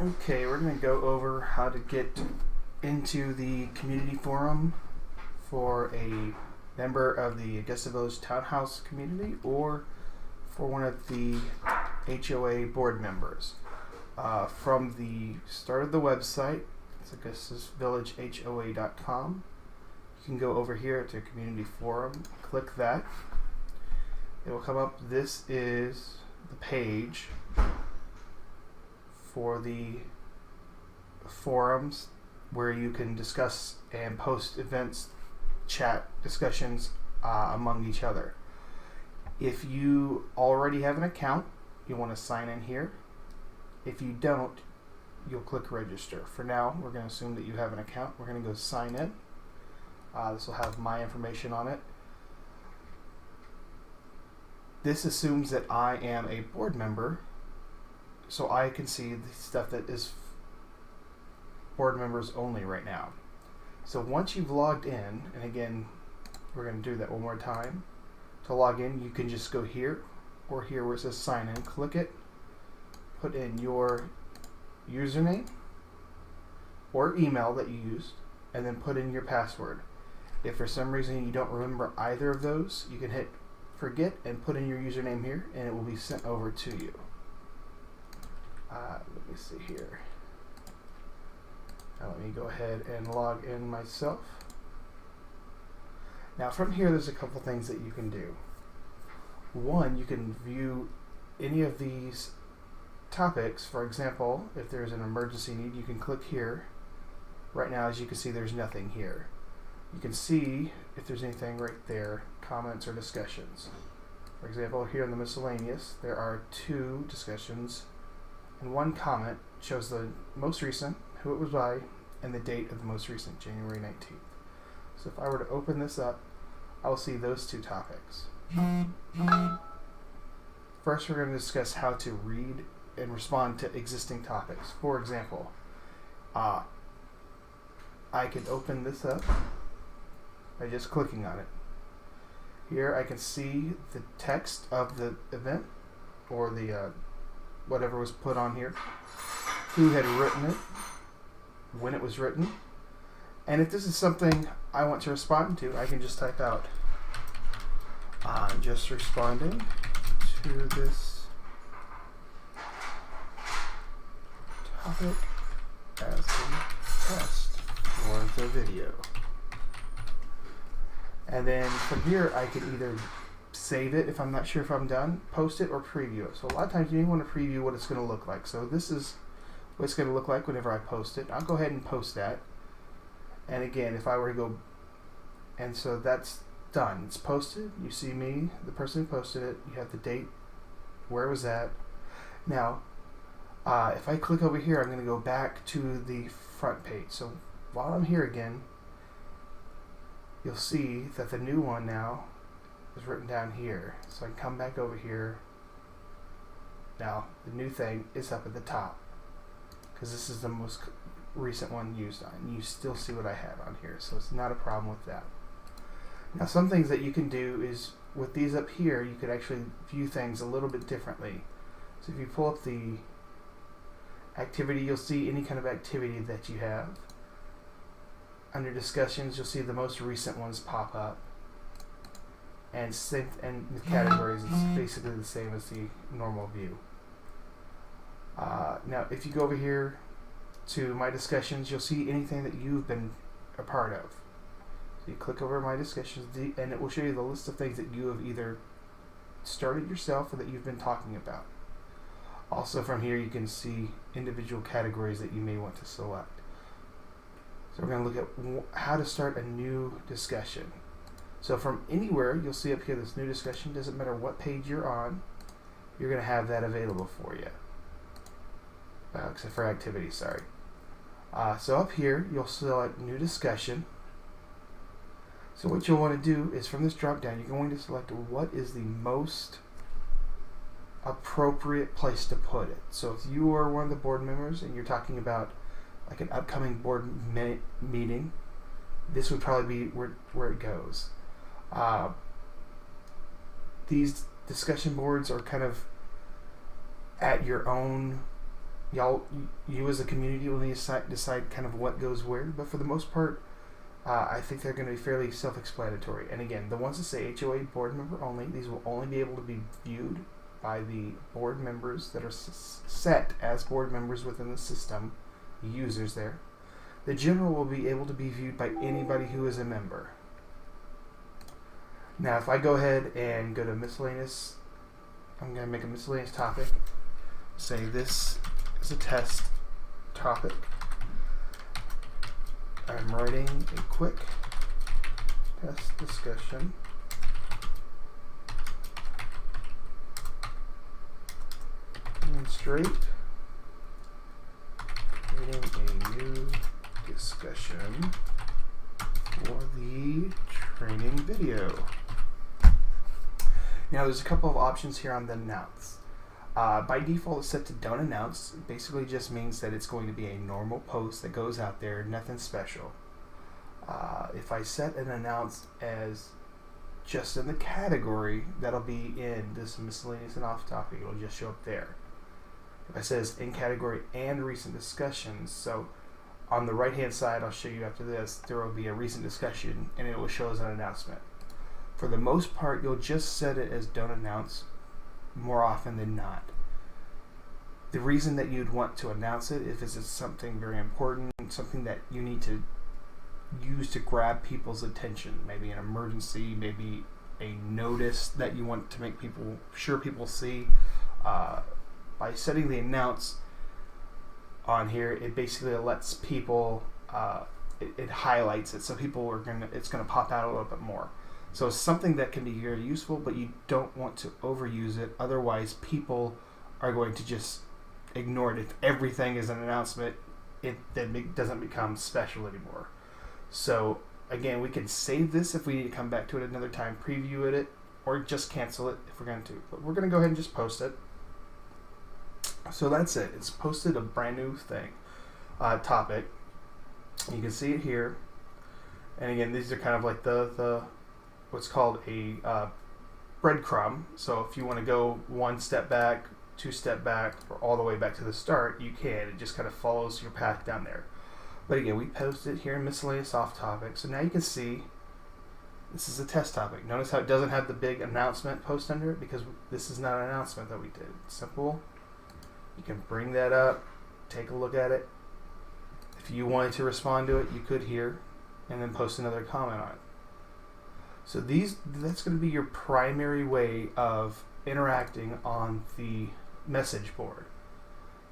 Okay, we're going to go over how to get into the community forum for a member of the Augusta Village Townhouse community or for one of the HOA board members. From the start of the website, it's augustasvillagehoa.com. You can go over here to community forum, click that. It will come up. This is the page for the forums where you can discuss and post events, chat discussions among each other. If you already have an account, you want to sign in here. If you don't, you'll click register. For now, we're going to assume that you have an account. We're going to go sign in. This will have my information on it. This assumes that I am a board member, so I can see the stuff that is board members only right now. So once you've logged in, and again, we're going to do that one more time. To log in, you can just go here or here where it says sign in, click it, put in your username or email that you used, and then put in your password. If for some reason you don't remember either of those, you can hit forget and put in your username here, and it will be sent over to you. Let me see here. Now let me go ahead and log in myself. Now from here, there's a couple things that you can do. One, you can view any of these topics. For example, if there's an emergency need, you can click here. Right now, as you can see, there's nothing here. You can see if there's anything right there, comments or discussions. For example, here in the miscellaneous, there are 2 discussions, and 1 comment shows the most recent, who it was by, and the date of the most recent, January 19th. So if I were to open this up, I will see those 2 topics. First, we're going to discuss how to read and respond to existing topics. For example, I can open this up by just clicking on it. Here I can see the text of the event or the whatever was put on here, who had written it, when it was written, and if this is something I want to respond to, I can just type out just responding to this topic as a test for the video. And then from here, I can either save it if I'm not sure if I'm done, post it, or preview it. So a lot of times you may want to preview what it's going to look like. So this is what it's going to look like whenever I post it. I'll go ahead and post that. And again, if I were to go, and so that's done. It's posted. You see me, the person who posted it. You have the date, where it was at. Now, if I click over here, I'm going to go back to the front page. So while I'm here again, you'll see that the new one now is written down here. So I can come back over here. Now, the new thing is up at the top because this is the most recent one used on. And you still see what I have on here, so it's not a problem with that. Now, some things that you can do is with these up here, you could actually view things a little bit differently. So if you pull up the activity, you'll see any kind of activity that you have. Under discussions, you'll see the most recent ones pop up, and the categories is basically the same as the normal view. Now, if you go over here to my discussions, you'll see anything that you've been a part of. So you click over my discussions, and it will show you the list of things that you have either started yourself or that you've been talking about. Also, from here, you can see individual categories that you may want to select. So we're going to look at how to start a new discussion. So from anywhere, you'll see up here this new discussion. Doesn't matter what page you're on, you're going to have that available for you. Except for activity, sorry. So up here, you'll select new discussion. So what you'll want to do is from this drop down, you're going to select what is the most appropriate place to put it. So if you are one of the board members and you're talking about like an upcoming board meeting, this would probably be where it goes. These discussion boards are kind of at your own you as a community will need to decide kind of what goes where, but for the most part, I think they're going to be fairly self-explanatory. And again, the ones that say HOA board member only, these will only be able to be viewed by the board members that are set as board members within the system, users there. The general will be able to be viewed by anybody who is a member. Now, if I go ahead and go to miscellaneous, I'm going to make a miscellaneous topic. Say this is a test topic. I'm writing a quick test discussion. Demonstrate creating a new discussion for the training video. Now there's a couple of options here on the announce. By default it's set to don't announce. It basically just means that it's going to be a normal post that goes out there, nothing special. If I set an announce as just in the category, that'll be in this miscellaneous and off topic, it'll just show up there. If I says in category and recent discussions, so on the right hand side, I'll show you after this, there will be a recent discussion and it will show as an announcement. For the most part, you'll just set it as don't announce more often than not. The reason that you'd want to announce it if it's something very important, something that you need to use to grab people's attention, maybe an emergency, maybe a notice that you want to make sure people see. By setting the announce on here, it basically lets people, it highlights it, so people it's gonna pop out a little bit more. So it's something that can be very useful, but you don't want to overuse it. Otherwise, people are going to just ignore it. If everything is an announcement, it then doesn't become special anymore. So again, we can save this if we need to come back to it another time, preview it, or just cancel it if we're going to. But we're going to go ahead and just post it. So that's it. It's posted a brand new thing, topic. You can see it here. And again, these are kind of like the what's called a breadcrumb. So if you want to go one step back, two step back, or all the way back to the start, you can. It just kind of follows your path down there. But again, we posted here in miscellaneous off topic. So now you can see this is a test topic. Notice how it doesn't have the big announcement post under it, because this is not an announcement that we did. It's simple. You can bring that up, take a look at it. If you wanted to respond to it, you could here, and then post another comment on it. So that's going to be your primary way of interacting on the message board.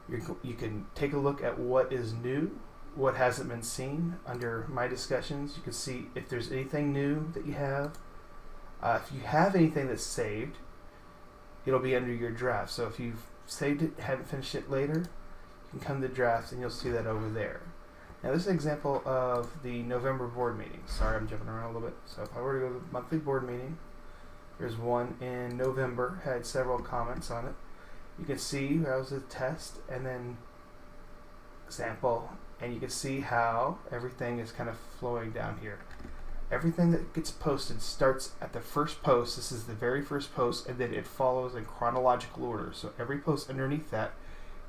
You can take a look at what is new, what hasn't been seen under my discussions. You can see if there's anything new that you have. If you have anything that's saved, it'll be under your draft. So if you've saved it, haven't finished it later, you can come to drafts and you'll see that over there. Now this is an example of the November board meeting. Sorry, I'm jumping around a little bit. So if I were to go to the monthly board meeting, there's one in November, had several comments on it. You can see that was a test and then example, and you can see how everything is kind of flowing down here. Everything that gets posted starts at the first post. This is the very first post, and then it follows in chronological order. So every post underneath that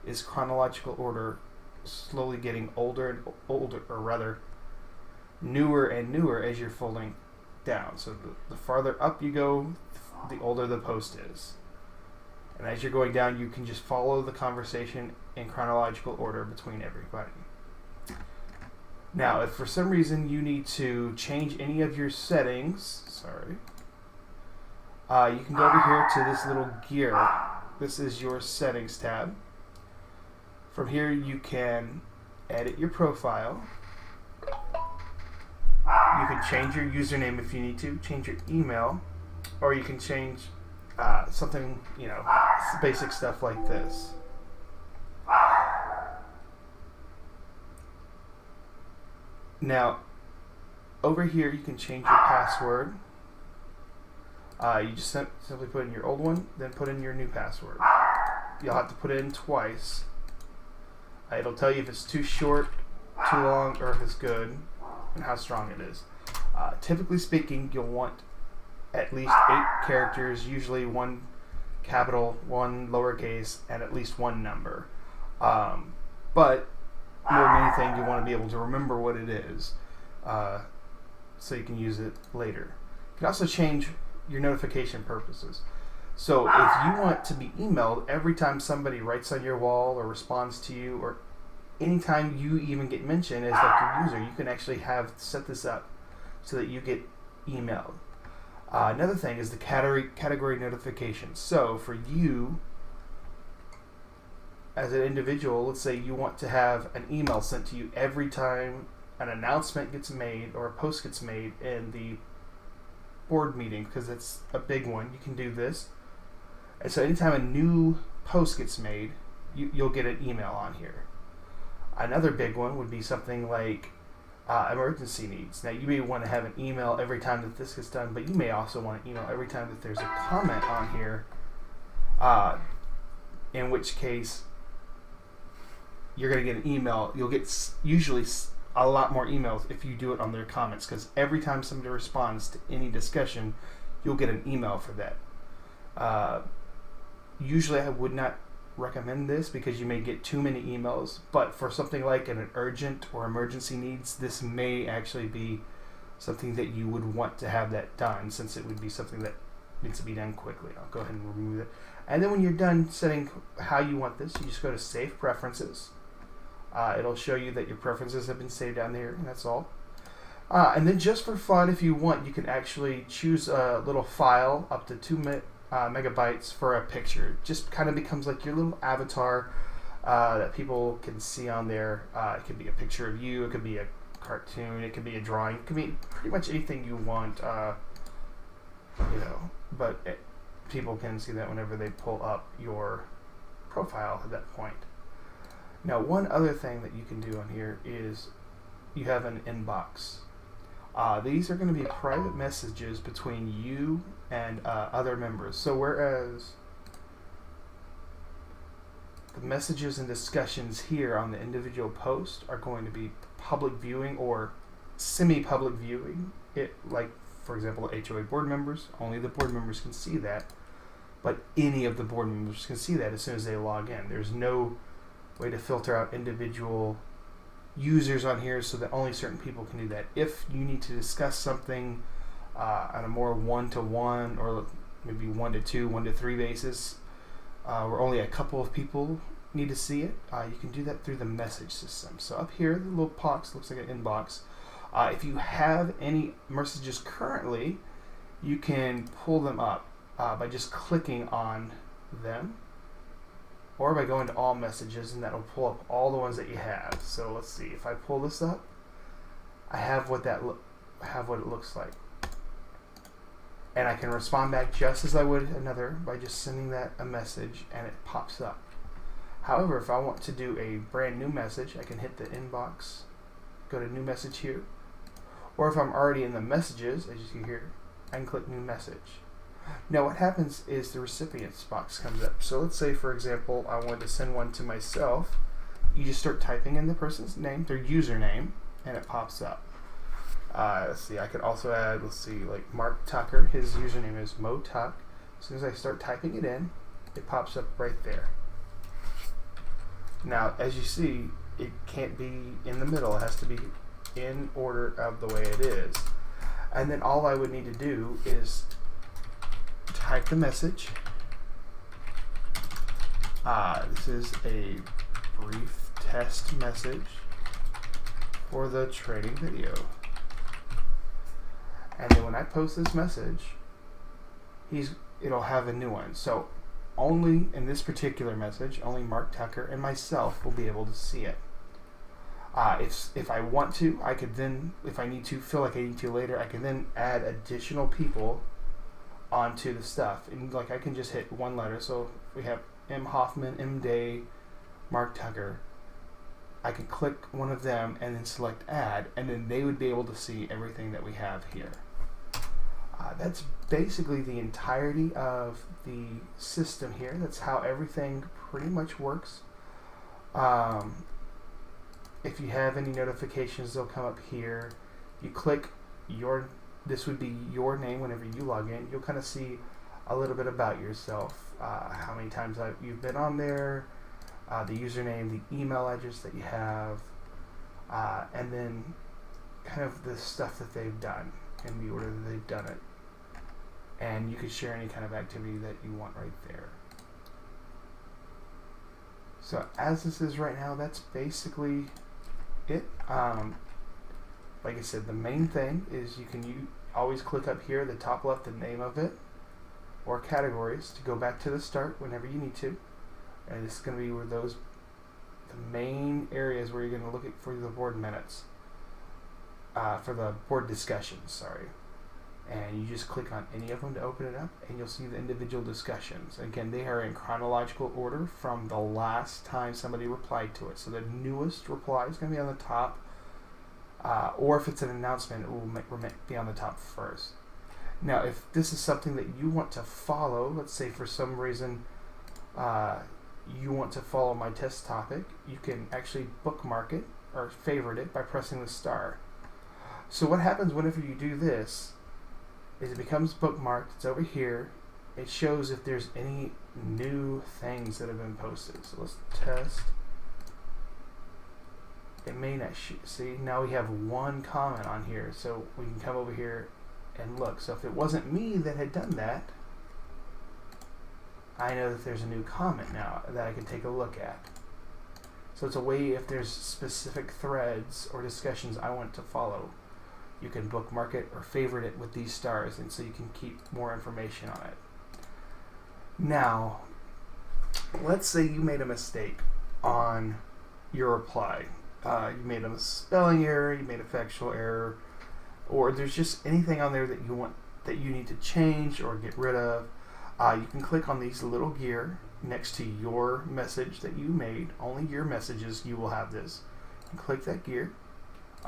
is chronological order, slowly getting older and older, or rather newer and newer as you're folding down. So the farther up you go, the older the post is. And as you're going down, you can just follow the conversation in chronological order between everybody. Now, if for some reason you need to change any of your settings, you can go over here to this little gear. This is your settings tab. From here, you can edit your profile. You can change your username if you need to, change your email, or you can change something, basic stuff like this. Now, over here, you can change your password. You just simply put in your old one, then put in your new password. You'll have to put it in twice. It'll tell you if it's too short, too long, or if it's good, and how strong it is. Typically speaking, you'll want at least 8 characters, usually 1 capital, 1 lowercase, and at least 1 number. But more than anything, you want to be able to remember what it is, so you can use it later. You can also change your notification purposes. So if you want to be emailed every time somebody writes on your wall or responds to you, or anytime you even get mentioned as like your user, you can actually set this up so that you get emailed. Another thing is the category notifications. So for you as an individual, let's say you want to have an email sent to you every time an announcement gets made or a post gets made in the board meeting, because it's a big one. You can do this. And so anytime a new post gets made, you'll get an email on here. Another big one would be something like emergency needs. Now, you may want to have an email every time that this gets done, but you may also want an email every time that there's a comment on here, in which case you're going to get an email. You'll get usually a lot more emails if you do it on their comments, because every time somebody responds to any discussion, you'll get an email for that. Usually I would not recommend this because you may get too many emails, but for something like an urgent or emergency needs, this may actually be something that you would want to have that done, since it would be something that needs to be done quickly. I'll go ahead and remove it. And then when you're done setting how you want this, you just go to Save Preferences. It'll show you that your preferences have been saved down there, and that's all. And then just for fun, if you want, you can actually choose a little file up to 2 megabytes for a picture. It just kind of becomes like your little avatar that people can see on there. It could be a picture of you, it could be a cartoon, it could be a drawing, it could be pretty much anything you want, but people can see that whenever they pull up your profile at that point. Now, one other thing that you can do on here is you have an inbox. These are going to be private messages between you and other members. So whereas the messages and discussions here on the individual post are going to be public viewing or semi-public viewing, like for example HOA board members, only the board members can see that, but any of the board members can see that as soon as they log in. There's no way to filter out individual users on here so that only certain people can do that. If you need to discuss something on a more one-to-one or maybe 1-to-2, 1-to-3 basis, where only a couple of people need to see it, you can do that through the message system. So up here, the little box looks like an inbox. If you have any messages currently, you can pull them up by just clicking on them, or by going to all messages, and that will pull up all the ones that you have. So let's see, if I pull this up, I have what it looks like, and I can respond back just as I would another by just sending that a message, and it pops up. However, if I want to do a brand new message, I can hit the inbox, go to new message here, or if I'm already in the messages, as you see here, I can click new message. Now what happens is the recipients box comes up. So let's say, for example, I wanted to send one to myself. You just start typing in the person's name, their username, and it pops up. Let's see, I could also add, like Mark Tucker. His username is MoTuck. As soon as I start typing it in, it pops up right there. Now, as you see, it can't be in the middle. It has to be in order of the way it is. And then all I would need to do is type the message. This is a brief test message for the training video. And then when I post this message, it'll have a new one. So only in this particular message, only Mark Tucker and myself will be able to see it. If I want to, I could then, if I need to, feel like I need to later, I can then add additional people onto the stuff, and like I can just hit one letter. So we have M. Hoffman, M. Day, Mark Tucker. I can click one of them and then select add, and then they would be able to see everything that we have here. That's basically the entirety of the system here. That's how everything pretty much works. If you have any notifications, they'll come up here. You click this would be your name whenever you log in. You'll kind of see a little bit about yourself, how many times you've been on there, the username, the email address that you have, and then kind of the stuff that they've done in the order that they've done it. And you can share any kind of activity that you want right there. So as this is right now, that's basically it. Like I said, the main thing is you always click up here, the top left, the name of it, or categories to go back to the start whenever you need to. And this is going to be where the main areas where you're going to look at for the board minutes, for the board discussions, sorry. And you just click on any of them to open it up, and you'll see the individual discussions. Again, they are in chronological order from the last time somebody replied to it. So the newest reply is going to be on the top, or if it's an announcement, it will be on the top first. Now, if this is something that you want to follow, let's say for some reason you want to follow my test topic, you can actually bookmark it or favorite it by pressing the star. So what happens whenever you do this is it becomes bookmarked. It's over here. It shows if there's any new things that have been posted. So let's test. It may not see. Now we have one comment on here, so we can come over here and look. So if it wasn't me that had done that, I know that there's a new comment now that I can take a look at. So it's a way, if there's specific threads or discussions I want to follow, you can bookmark it or favorite it with these stars, and so you can keep more information on it. Now, let's say you made a mistake on your reply. You made a spelling error, you made a factual error, or there's just anything on there that you need to change or get rid of. You can click on these little gear next to your message that you made. Only your messages, you will have this. And click that gear.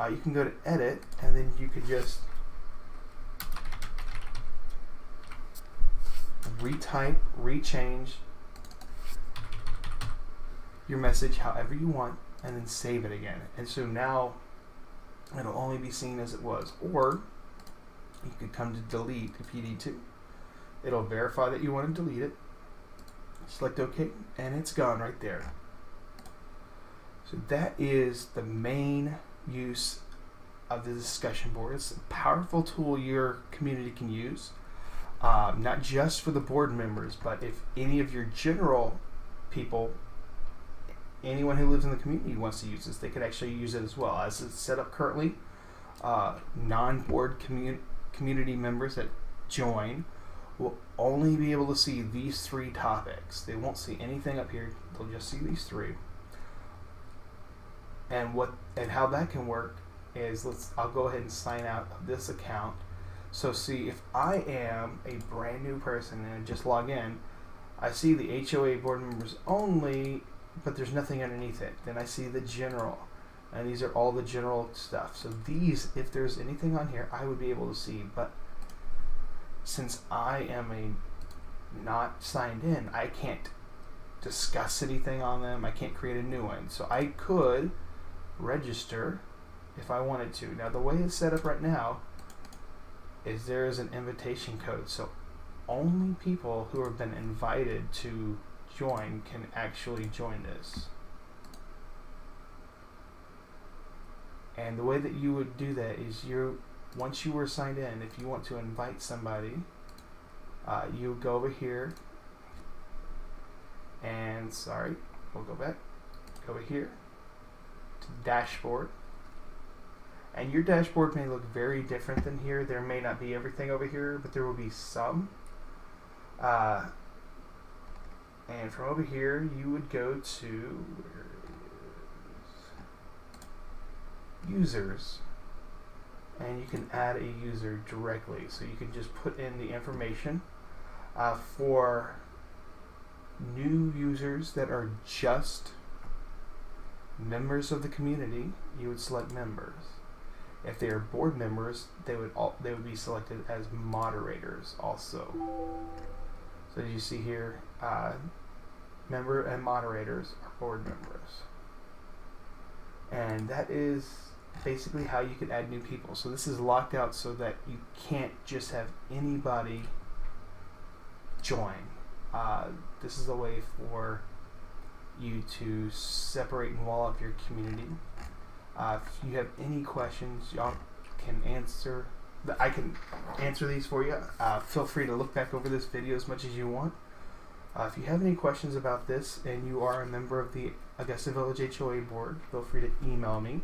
You can go to edit, and then you could just retype, rechange your message however you want, and then save it again. And so now it'll only be seen as it was. Or you could come to delete if you need to. It'll verify that you want to delete it. Select OK, and it's gone right there. So that is the main use of the discussion board. It's a powerful tool your community can use, not just for the board members, but if any of your general people, anyone who lives in the community wants to use this, they could actually use it as well. As it's set up currently, non-board community members that join will only be able to see these 3 topics. They won't see anything up here. They'll just see these 3. And how that can work is, I'll go ahead and sign out of this account. So see, if I am a brand new person and just log in, I see the HOA board members only, but there's nothing underneath it. Then I see the general, and these are all the general stuff. So these, if there's anything on here, I would be able to see. But since I am not signed in, I can't discuss anything on them. I can't create a new one. So I could register if I wanted to. Now the way it's set up right now is there is an invitation code, so only people who have been invited to join can actually join this. And the way that you would do that is, once you were signed in, if you want to invite somebody, you would go over here and we'll go back over here to dashboard, and your dashboard may look very different than here. There may not be everything over here, but there will be some. And from over here you would go to users, and you can add a user directly. So you can just put in the information for new users that are just members of the community. You would select members. If they are board members, they would be selected as moderators also. So as you see here, member and moderators are board members, and that is basically how you can add new people. So this is locked out so that you can't just have anybody join. This is a way for you to separate and wall up your community. If you have any questions, y'all can answer. I can answer these for you. Feel free to look back over this video as much as you want. If you have any questions about this and you are a member of the Augusta Village HOA board, feel free to email me.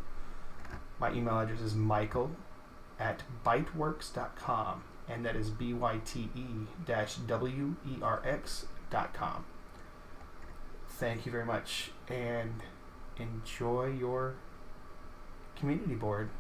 My email address is michael@bytewerx.com, and that is BYTE-WERX.com. Thank you very much, and enjoy your community board.